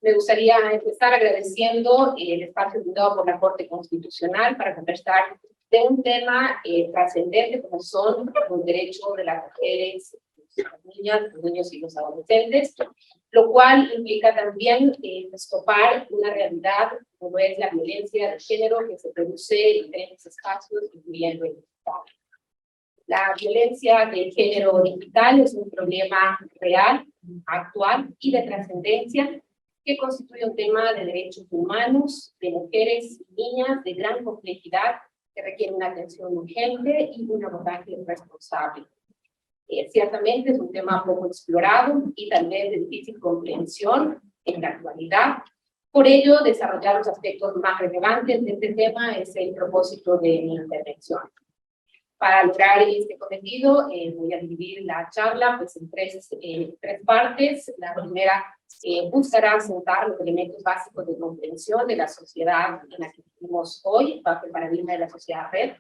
Me gustaría empezar agradeciendo el espacio brindado por la Corte Constitucional para conversar de un tema trascendente como son los derechos de las mujeres, las niñas, los niños y los adolescentes, lo cual implica también destopar una realidad como es la violencia de género que se produce en diferentes espacios, incluyendo el digital. La violencia de género digital es un problema real, actual y de trascendencia que constituye un tema de derechos humanos, de mujeres y niñas de gran complejidad que requiere una atención urgente y un abordaje responsable. Ciertamente es un tema poco explorado y también de difícil comprensión en la actualidad. Por ello, desarrollar los aspectos más relevantes de este tema es el propósito de mi intervención. Para lograr este cometido, voy a dividir la charla pues, en tres partes. La primera buscará asentar los elementos básicos de comprensión de la sociedad en la que vivimos hoy, bajo el paradigma de la sociedad red,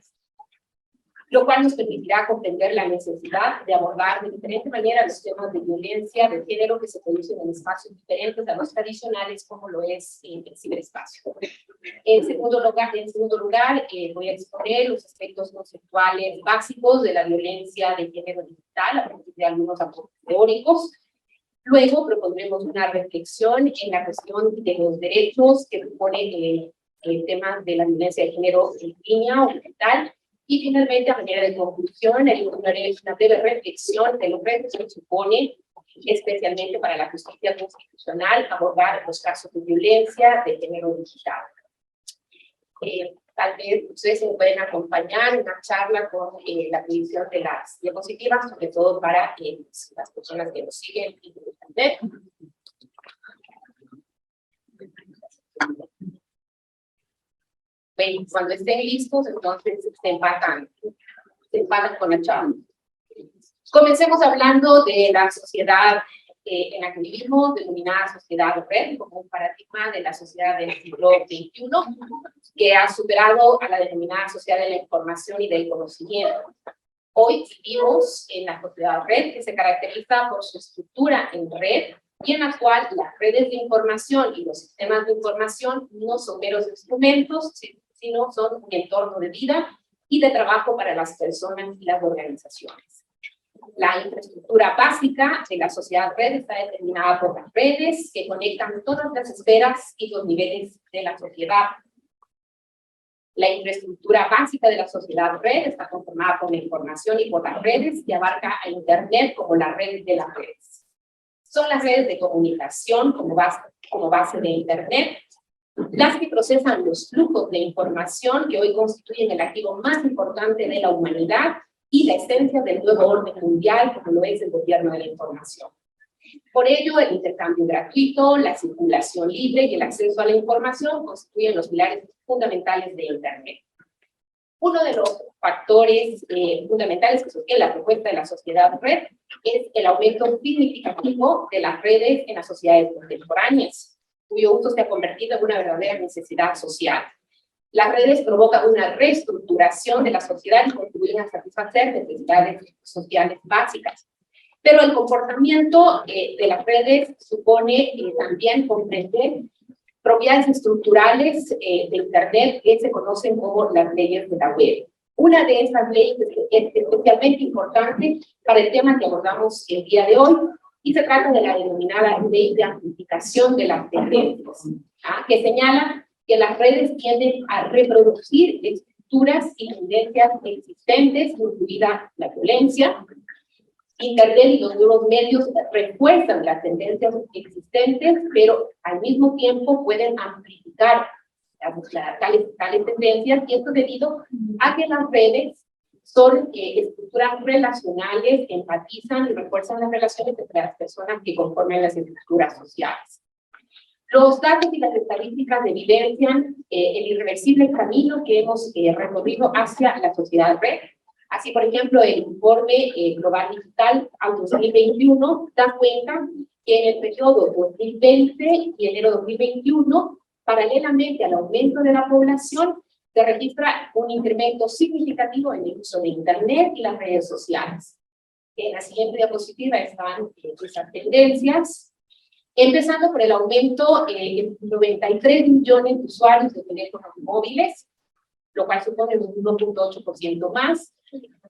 lo cual nos permitirá comprender la necesidad de abordar de diferente manera los temas de violencia de género que se producen en espacios diferentes a los tradicionales, como lo es el ciberespacio. En segundo lugar, voy a exponer los aspectos conceptuales básicos de la violencia de género digital, a partir de algunos aportes teóricos. Luego propondremos una reflexión en la cuestión de los derechos que supone el tema de la violencia de género en línea o digital. Y finalmente, a manera de conclusión, haré una breve reflexión de los retos que supone, especialmente para la justicia constitucional, abordar los casos de violencia de género digital. Tal vez ustedes me pueden acompañar en una charla con la predicción de las diapositivas, sobre todo para las personas que nos siguen y que nos ven. Cuando estén listos, entonces se empatan con la charla. Comencemos hablando de la sociedad en la que vivimos, denominada sociedad red, como un paradigma de la sociedad del siglo XXI, que ha superado a la denominada sociedad de la información y del conocimiento. Hoy vivimos en la sociedad red, que se caracteriza por su estructura en red, y en la cual las redes de información y los sistemas de información no son meros instrumentos, sino son un entorno de vida y de trabajo para las personas y las organizaciones. La infraestructura básica de la sociedad red está determinada por las redes que conectan todas las esferas y los niveles de la sociedad. La infraestructura básica de la sociedad red está conformada por la información y por las redes que abarca a Internet como la red de las redes. Son las redes de comunicación como base de Internet, las que procesan los flujos de información que hoy constituyen el activo más importante de la humanidad y la esencia del nuevo orden mundial, como lo es el gobierno de la información. Por ello, el intercambio gratuito, la circulación libre y el acceso a la información constituyen los pilares fundamentales de Internet. Uno de los factores fundamentales que sostiene la propuesta de la sociedad red es el aumento significativo de las redes en las sociedades contemporáneas, cuyo uso se ha convertido en una verdadera necesidad social. Las redes provocan una reestructuración de la sociedad y contribuyen a satisfacer necesidades sociales básicas. Pero el comportamiento de las redes supone también comprender propiedades estructurales de Internet que se conocen como las leyes de la web. Una de esas leyes es especialmente importante para el tema que abordamos el día de hoy, y se trata de la denominada ley de amplificación de las tendencias, que señala que las redes tienden a reproducir estructuras y tendencias existentes, incluida la violencia. Internet y los nuevos medios refuerzan las tendencias existentes, pero al mismo tiempo pueden amplificar tales tendencias, y esto debido a que las redes son estructuras relacionales que empatizan y refuerzan las relaciones entre las personas que conforman las estructuras sociales. Los datos y las estadísticas evidencian el irreversible camino que hemos recorrido hacia la sociedad red. Así, por ejemplo, el informe Global Digital al 2021 da cuenta que en el periodo 2020 y enero 2021, paralelamente al aumento de la población, se registra un incremento significativo en el uso de Internet y las redes sociales. En la siguiente diapositiva están esas tendencias. Empezando por el aumento en 93 millones de usuarios de teléfonos móviles, lo cual supone un 1.8% más.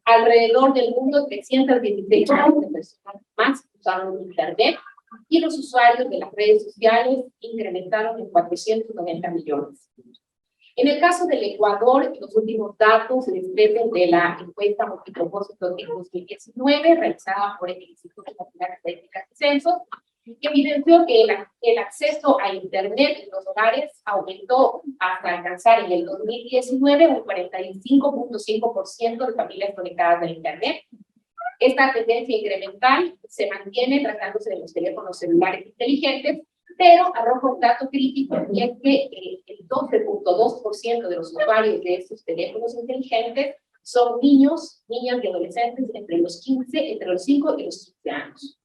Alrededor del mundo, 316 millones de personas más usaron Internet, y los usuarios de las redes sociales incrementaron en 490 millones. En el caso del Ecuador, los últimos datos se desprenden de la encuesta multipropósito de 2019, realizada por el Instituto Nacional de Estadística y Censos, que evidenció que el acceso a Internet en los hogares aumentó hasta alcanzar en el 2019 un 45.5% de familias conectadas a Internet. Esta tendencia incremental se mantiene tratándose de los teléfonos celulares inteligentes, pero arroja un dato crítico, y es que el 12.2% de los usuarios de estos teléfonos inteligentes son niños, niñas y adolescentes entre los 5 y los 15 años.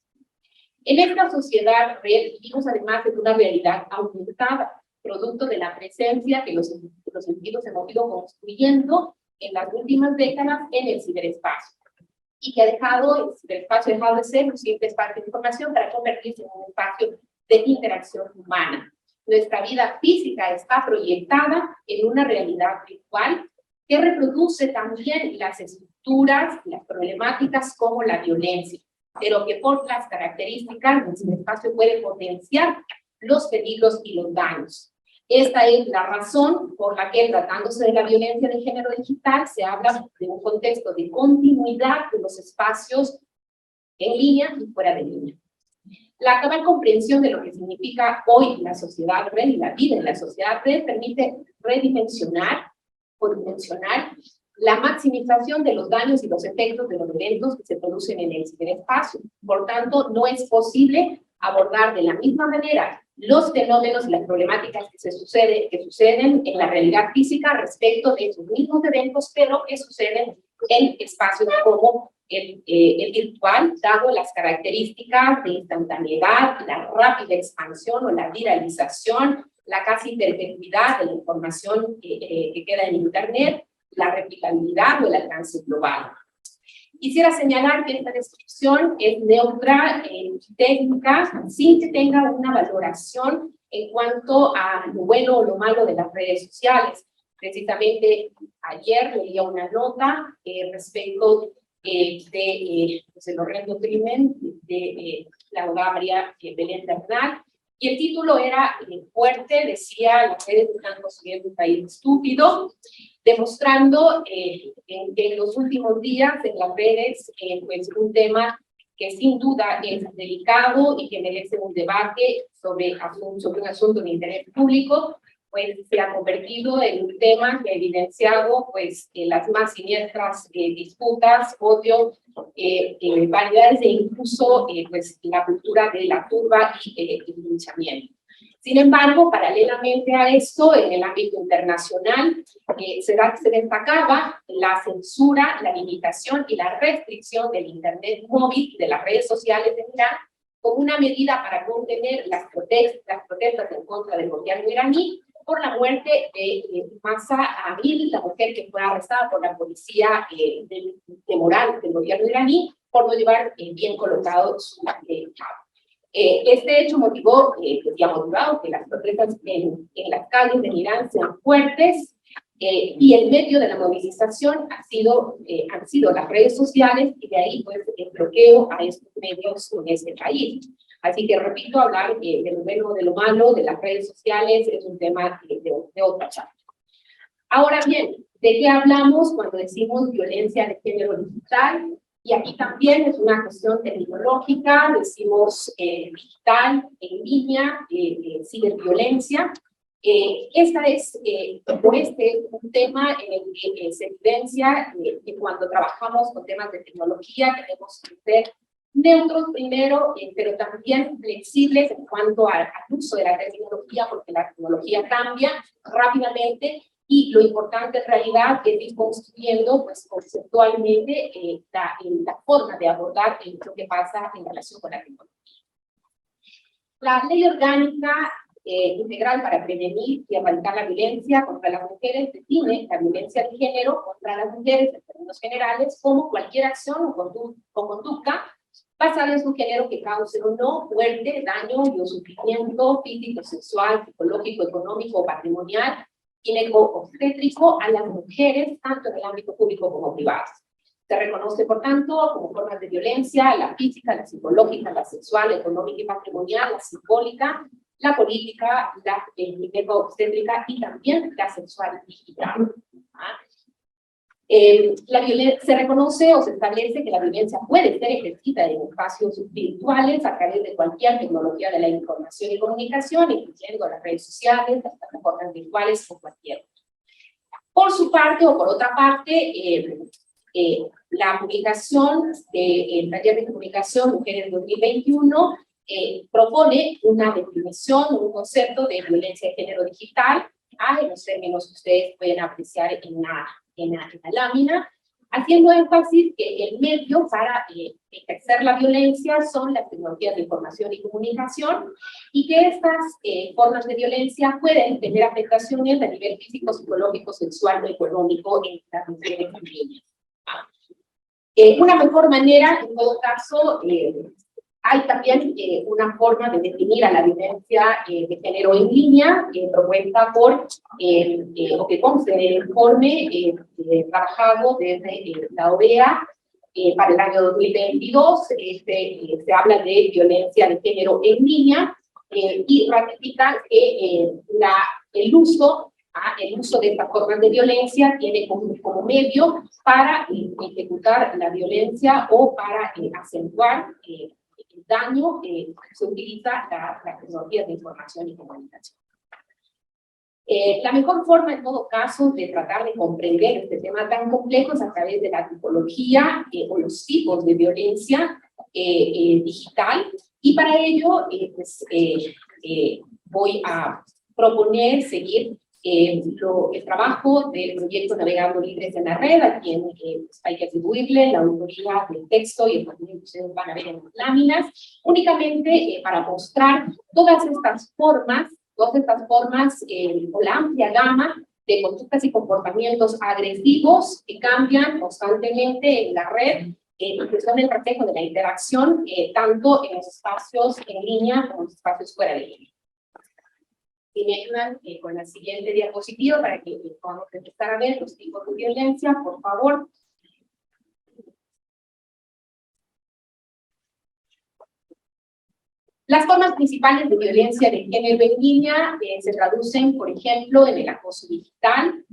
En esta sociedad red vivimos además de una realidad aumentada, producto de la presencia que los individuos hemos ido construyendo en las últimas décadas en el ciberespacio, y que el ciberespacio ha dejado de ser un simple espacio de información para convertirse en un espacio de interacción humana. Nuestra vida física está proyectada en una realidad virtual que reproduce también las estructuras, las problemáticas como la violencia, pero que por las características del ciberespacio puede potenciar los peligros y los daños. Esta es la razón por la que, tratándose de la violencia de género digital, se habla de un contexto de continuidad de los espacios en línea y fuera de línea. La cabal comprensión de lo que significa hoy la sociedad red y la vida en la sociedad red permite redimensionar o dimensionar la maximización de los daños y los efectos de los eventos que se producen en el ciberespacio. Por tanto, no es posible abordar de la misma manera los fenómenos y las problemáticas que suceden en la realidad física respecto de esos mismos eventos, pero que suceden en espacios como el virtual, dado las características de instantaneidad, la rápida expansión o la viralización, la casi perpetuidad de la información que queda en Internet, la replicabilidad o el alcance global. Quisiera señalar que esta descripción es neutra en técnica, sin que tenga una valoración en cuanto a lo bueno o lo malo de las redes sociales. Precisamente ayer leía una nota respecto del horrendo crimen de la abogada María Belén Bernal, y el título era fuerte, decía: las redes están construyendo un país estúpido, demostrando que en los últimos días en las redes, pues un tema que sin duda es delicado y que merece un debate sobre un asunto de interés público, pues se ha convertido en un tema que ha evidenciado pues las más siniestras disputas, odio, variedades e incluso pues la cultura de la turba y el linchamiento. Sin embargo, paralelamente a esto, en el ámbito internacional, se destacaba la censura, la limitación y la restricción del Internet móvil y de las redes sociales de Irán como una medida para contener las protestas en contra del gobierno iraní por la muerte de Mahsa Amini, la mujer que fue arrestada por la policía de moral del gobierno iraní por no llevar bien colocado su cabo. Este hecho motivó, y ha motivado que las protestas en las calles de Irán sean fuertes, y el medio de la movilización han sido las redes sociales, y de ahí pues el bloqueo a estos medios en este país. Así que repito, hablar de lo bueno, de lo malo, de las redes sociales es un tema de otra charla. Ahora bien, ¿de qué hablamos cuando decimos violencia de género digital? Y aquí también es una cuestión terminológica, decimos digital, en línea, ciberviolencia. Esta es un tema en el que se evidencia que cuando trabajamos con temas de tecnología tenemos que ser neutros primero, pero también flexibles en cuanto al uso de la tecnología, porque la tecnología cambia rápidamente. Y lo importante en realidad es ir construyendo pues, conceptualmente la forma de abordar lo que pasa en relación con la tecnología. La Ley Orgánica Integral para Prevenir y Erradicar la Violencia contra las Mujeres define la violencia de género contra las mujeres en términos generales como cualquier acción o conducta basada en su género que cause o no muerte, daño o sufrimiento físico, sexual, psicológico, económico o patrimonial, gineco-obstétrico a las mujeres, tanto en el ámbito público como privado. Se reconoce, por tanto, como formas de violencia, la física, la psicológica, la sexual, la económica y patrimonial, la simbólica, la política, la gineco-obstétrica y también la sexual digital. Se reconoce o se establece que la violencia puede ser ejercida en espacios virtuales a través de cualquier tecnología de la información y comunicación, incluyendo las redes sociales, las plataformas virtuales o cualquier otra. Por su parte, o por otra parte, la publicación del Taller de Comunicación Mujeres 2021 propone una definición, un concepto de violencia de género digital, en los términos que ustedes pueden apreciar en la lámina, haciendo énfasis que el medio para ejercer la violencia son las tecnologías de información y comunicación, y que estas formas de violencia pueden tener afectaciones a nivel físico, psicológico, sexual o económico en las mujeres y niñas. Una mejor manera, en todo caso, hay también una forma de definir a la violencia de género en línea, propuesta por, o que consta en el informe trabajado desde la OEA para el año 2022. Se habla de violencia de género en línea y ratifica que el uso de estas formas de violencia tiene como medio para ejecutar la violencia o para acentuar el daño. Se utiliza las tecnologías de información y comunicación. La mejor forma, en todo caso, de tratar de comprender este tema tan complejo es a través de la tipología o los tipos de violencia digital, y para ello voy a proponer seguir el trabajo del proyecto Navegando Libres en la Red, a quien hay que atribuirle la autoría del texto y el contenido que ustedes van a ver en las láminas, únicamente para mostrar todas estas formas o la amplia gama de conductas y comportamientos agresivos que cambian constantemente en la red, que son el reflejo de la interacción tanto en los espacios en línea como en los espacios fuera de línea. Si me ayudan con la siguiente diapositiva para que podamos empezar a ver los tipos de violencia, por favor. Las formas principales de violencia de género en línea se traducen, por ejemplo, en el acoso digital,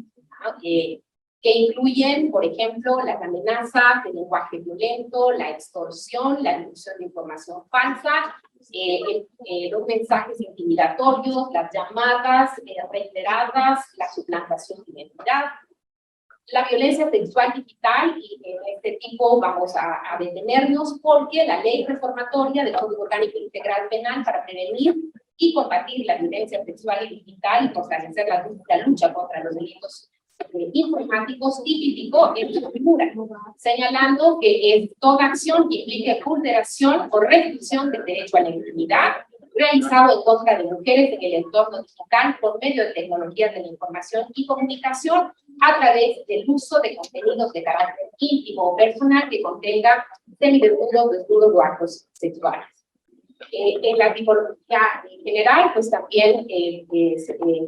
que incluyen, por ejemplo, las amenazas de lenguaje violento, la extorsión, la difusión de información falsa, los mensajes intimidatorios, las llamadas reiteradas, la suplantación de identidad, la violencia sexual digital, y en este tipo vamos a detenernos porque la ley reformatoria del Código Orgánico Integral Penal para prevenir y combatir la violencia sexual y digital y fortalecer la lucha contra los delitos informáticos tipificó en su figura, señalando que es toda acción que implique vulneración o restricción del derecho a la intimidad realizado en contra de mujeres en el entorno digital por medio de tecnologías de la información y comunicación a través del uso de contenidos de carácter íntimo o personal que contenga semidesnudos, desnudos o actos sexuales. En la tipología en general, pues también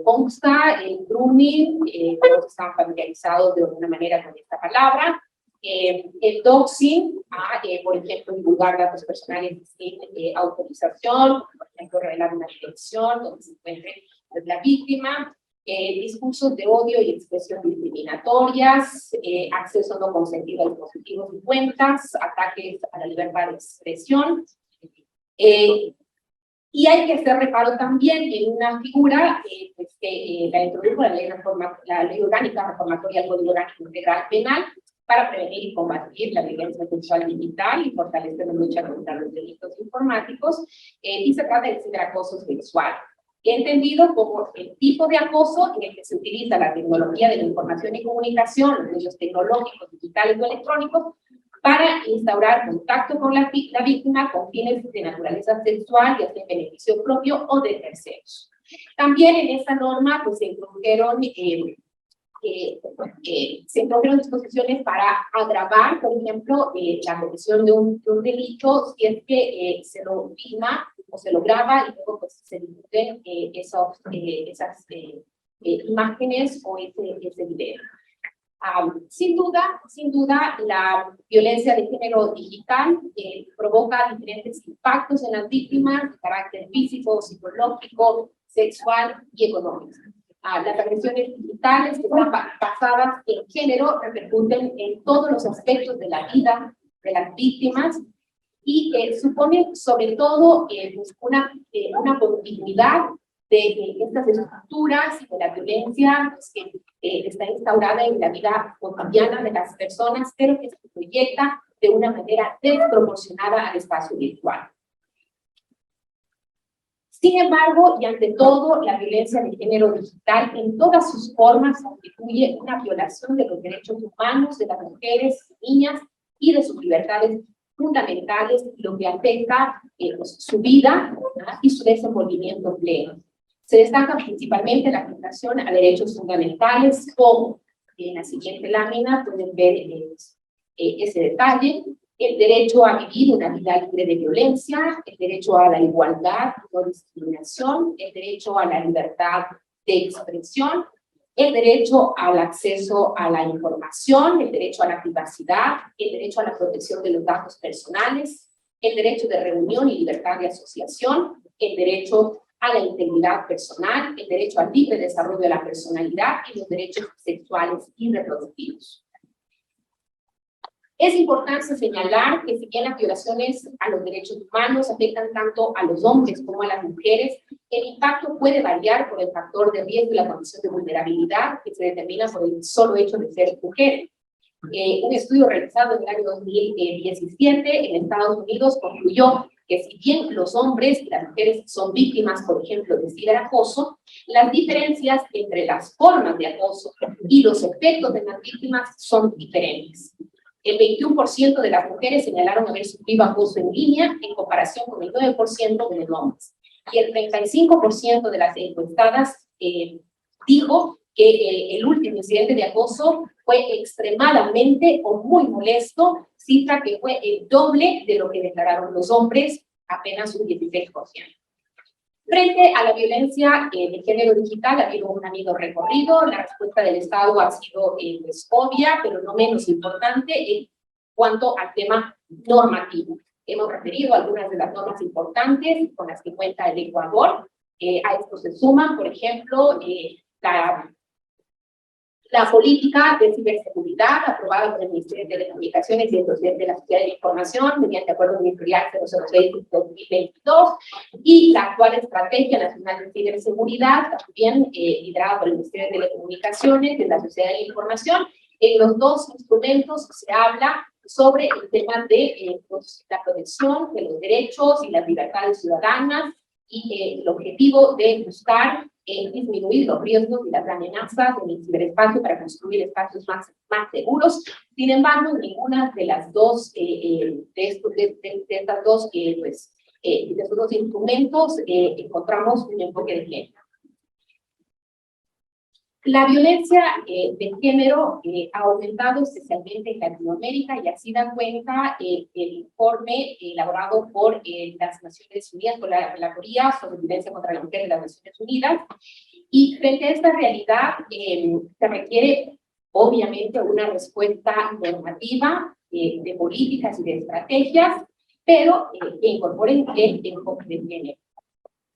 consta el grooming, todos están familiarizados de alguna manera con esta palabra, el doxing, por ejemplo, divulgar datos personales sin autorización, por ejemplo, revelar una dirección donde se encuentre la víctima, discursos de odio y expresión discriminatorias, acceso no consentido a dispositivos y cuentas, ataques a la libertad de expresión. Y hay que hacer reparo también en una figura pues que la introdujo la ley orgánica reformatoria del Código Orgánico Integral Penal para prevenir y combatir la violencia sexual digital y fortalecer la lucha contra los delitos informáticos, y se trata del ciberacoso sexual, entendido como el tipo de acoso en el que se utiliza la tecnología de la información y comunicación, los medios tecnológicos, digitales o electrónicos, para instaurar contacto con la víctima con fines de naturaleza sexual, ya sea en beneficio propio o de terceros. También en esta norma pues, se introdujeron se introdujeron disposiciones para agravar, por ejemplo, la comisión de un delito si es que se lo filma o se lo graba y luego pues, se difunden esas imágenes o ese video. Sin duda, la violencia de género digital provoca diferentes impactos en las víctimas de carácter físico, psicológico, sexual y económico. Las agresiones digitales que están basadas en género repercuten en todos los aspectos de la vida de las víctimas y suponen sobre todo una continuidad de estas estructuras y de la violencia pues, que está instaurada en la vida cotidiana de las personas, pero que se proyecta de una manera desproporcionada al espacio virtual. Sin embargo, y ante todo, la violencia de género digital en todas sus formas constituye una violación de los derechos humanos de las mujeres, niñas y de sus libertades fundamentales, lo que afecta pues, su vida y su desenvolvimiento pleno. Se destaca principalmente la afectación a derechos fundamentales, como en la siguiente lámina pueden ver ese detalle: el derecho a vivir una vida libre de violencia, el derecho a la igualdad, no discriminación, el derecho a la libertad de expresión, el derecho al acceso a la información, el derecho a la privacidad, el derecho a la protección de los datos personales, el derecho de reunión y libertad de asociación, el derecho a la integridad personal, el derecho al libre desarrollo de la personalidad y los derechos sexuales y reproductivos. Es importante señalar que si bien las violaciones a los derechos humanos afectan tanto a los hombres como a las mujeres, el impacto puede variar por el factor de riesgo y la condición de vulnerabilidad que se determina por el solo hecho de ser mujeres. Un estudio realizado en el año 2017 en Estados Unidos concluyó que si bien los hombres y las mujeres son víctimas, por ejemplo, de ciberacoso, las diferencias entre las formas de acoso y los efectos de las víctimas son diferentes. El 21% de las mujeres señalaron haber sufrido acoso en línea en comparación con el 9% de los hombres. Y el 35% de las encuestadas dijo que el último incidente de acoso fue extremadamente o muy molesto, cifra que fue el doble de lo que declararon los hombres, apenas un 16%. Frente a la violencia de género digital, ha habido un recorrido. La respuesta del Estado ha sido pues, obvia, pero no menos importante en cuanto al tema normativo. Hemos referido algunas de las normas importantes con las que cuenta el Ecuador. A esto se suman, por ejemplo, la política de ciberseguridad aprobada por el Ministerio de Telecomunicaciones y de la Sociedad de la Información mediante Acuerdo Ministerial 006-2022 y la actual Estrategia Nacional de Ciberseguridad, también liderada por el Ministerio de Telecomunicaciones y de la Sociedad de la Información. En los dos instrumentos se habla sobre el tema de la protección de los derechos y las libertades ciudadanas y el objetivo de buscar disminuir los riesgos y las amenazas en el ciberespacio para construir espacios más seguros. Sin embargo, ninguna de las dos, de estos dos instrumentos encontramos un enfoque de género. La violencia de género ha aumentado especialmente en Latinoamérica y así da cuenta el informe elaborado por las Naciones Unidas, por la Relatoría sobre Violencia contra la Mujer de las Naciones Unidas. Y frente a esta realidad se requiere obviamente una respuesta normativa de políticas y de estrategias, pero que incorporen el enfoque de género.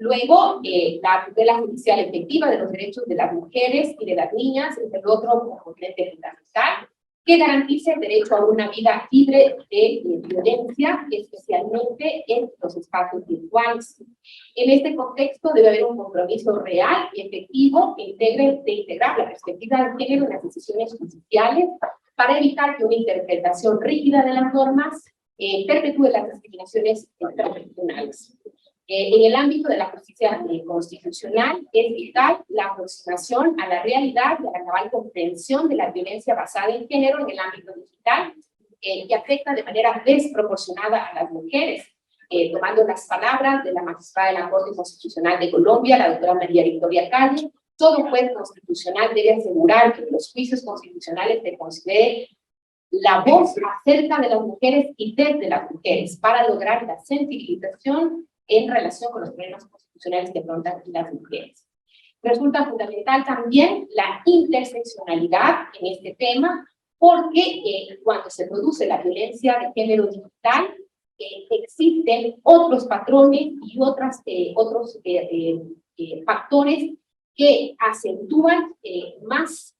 Luego, la tutela judicial efectiva de los derechos de las mujeres y de las niñas es el otro componente fundamental, que garantice el derecho a una vida libre de violencia, especialmente en los espacios virtuales. En este contexto debe haber un compromiso real y efectivo de integrar la perspectiva de género en las decisiones judiciales para evitar que una interpretación rígida de las normas perpetúe las discriminaciones interseccionales. En el ámbito de la justicia constitucional es vital la aproximación a la realidad y a la cabal comprensión de la violencia basada en género en el ámbito digital, que afecta de manera desproporcionada a las mujeres, tomando las palabras de la magistrada de la Corte Constitucional de Colombia, la doctora María Victoria Calle, todo juez constitucional debe asegurar que en los juicios constitucionales se considere la voz acerca de las mujeres y desde las mujeres para lograr la sensibilización en relación con los problemas constitucionales que afrontan las mujeres. Resulta fundamental también la interseccionalidad en este tema, porque cuando se produce la violencia de género digital, existen otros patrones y otros factores que acentúan más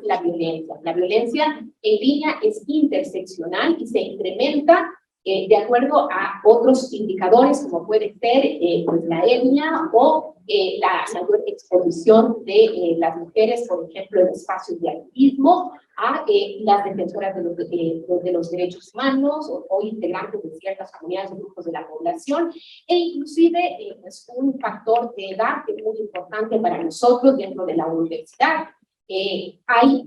la violencia. La violencia en línea es interseccional y se incrementa de acuerdo a otros indicadores, como puede ser pues la etnia o la mayor exposición de las mujeres, por ejemplo, en espacios de activismo, a las defensoras de los derechos humanos o integrantes de ciertas comunidades o grupos de la población, e inclusive es un factor de edad que es muy importante para nosotros dentro de la universidad. Hay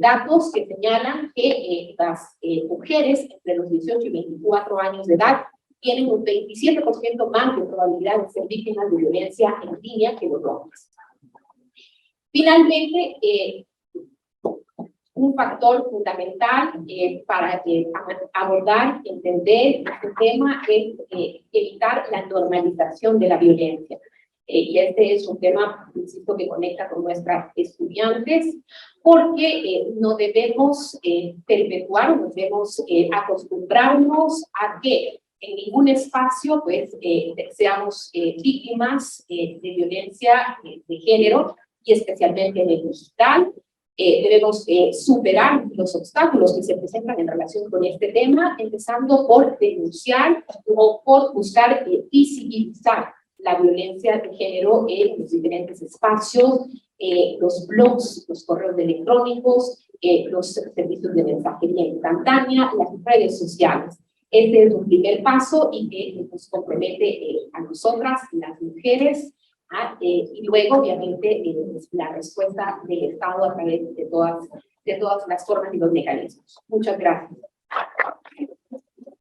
datos que señalan que las mujeres entre los 18 y 24 años de edad tienen un 27% más de probabilidad de ser víctimas de violencia en línea que los hombres. Finalmente, un factor fundamental para abordar, entender este tema es evitar la normalización de la violencia. Y este es un tema, insisto, que conecta con nuestras estudiantes, porque no debemos perpetuar, no debemos acostumbrarnos a que en ningún espacio pues, seamos víctimas de violencia de género, y especialmente en el digital. Debemos superar los obstáculos que se presentan en relación con este tema, empezando por denunciar o por buscar visibilizar la violencia de género en los diferentes espacios, los blogs, los correos electrónicos, los servicios de mensajería instantánea, las redes sociales. Este es un primer paso y que nos compromete a nosotras, las mujeres, y luego, obviamente, la respuesta del Estado a través de todas las formas y los mecanismos. Muchas gracias.